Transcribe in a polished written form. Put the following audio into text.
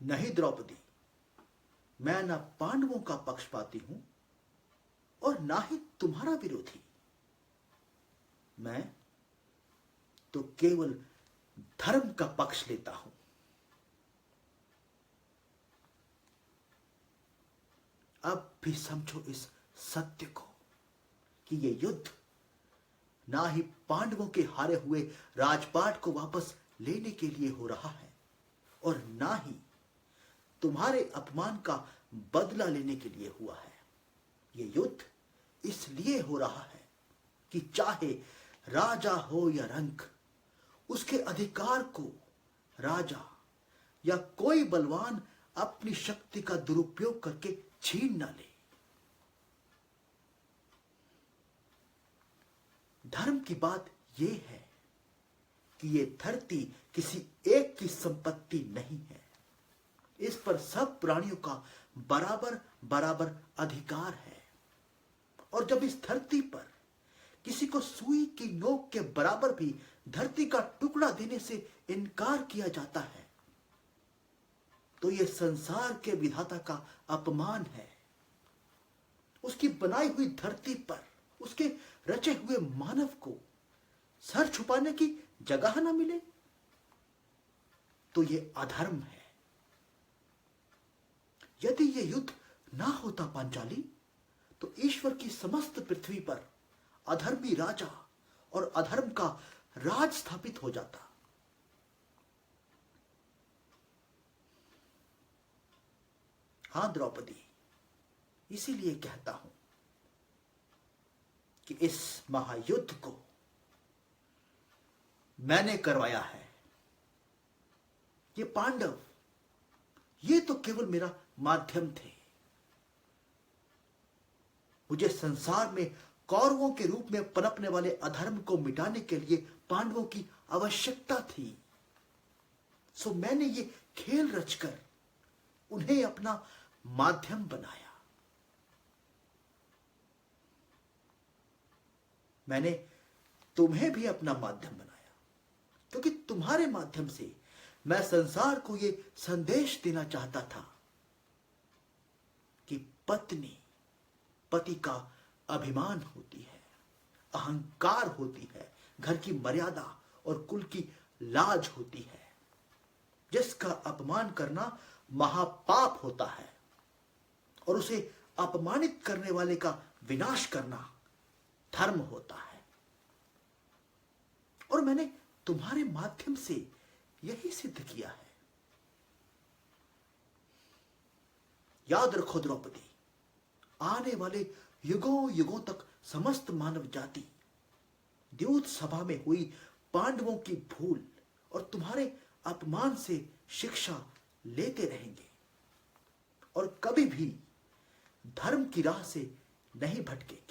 नहीं द्रौपदी, मैं न पांडवों का पक्षपाती हूं और ना ही तुम्हारा विरोधी। मैं तो केवल धर्म का पक्ष लेता हूं। अब भी समझो इस सत्य को कि यह युद्ध ना ही पांडवों के हारे हुए राजपाट को वापस लेने के लिए हो रहा है और ना ही तुम्हारे अपमान का बदला लेने के लिए हुआ है। यह युद्ध इसलिए हो रहा है कि चाहे राजा हो या रंक, उसके अधिकार को राजा या कोई बलवान अपनी शक्ति का दुरुपयोग करके छीन न ले। धर्म की बात यह है कि यह धरती किसी एक की संपत्ति नहीं है। इस पर सब प्राणियों का बराबर बराबर अधिकार है। और जब इस धरती पर किसी को सुई की नोक के बराबर भी धरती का टुकड़ा देने से इनकार किया जाता है, तो यह संसार के विधाता का अपमान है। उसकी बनाई हुई धरती पर उसके रचे हुए मानव को सर छुपाने की जगह न मिले, तो यह अधर्म है। यदि यह युद्ध ना होता पांचाली, तो ईश्वर की समस्त पृथ्वी पर अधर्मी राजा और अधर्म का राज स्थापित हो जाता। हां द्रौपदी, इसीलिए कहता हूं कि इस महायुद्ध को मैंने करवाया है। ये पांडव, ये तो केवल मेरा माध्यम थे। मुझे संसार में कौरवों के रूप में पनपने वाले अधर्म को मिटाने के लिए पांडवों की आवश्यकता थी। सो मैंने ये खेल रचकर उन्हें अपना माध्यम बनाया। मैंने तुम्हें भी अपना माध्यम बनाया, क्योंकि तुम्हारे माध्यम से मैं संसार को यह संदेश देना चाहता था कि पत्नी पति का अभिमान होती है, अहंकार होती है, घर की मर्यादा और कुल की लाज होती है, जिसका अपमान करना महापाप होता है और उसे अपमानित करने वाले का विनाश करना धर्म होता है। और मैंने तुम्हारे माध्यम से यही सिद्ध किया है। याद रखो द्रौपदी, आने वाले युगों युगों तक समस्त मानव जाति द्यूत सभा में हुई पांडवों की भूल और तुम्हारे अपमान से शिक्षा लेते रहेंगे और कभी भी धर्म की राह से नहीं भटकेंगे।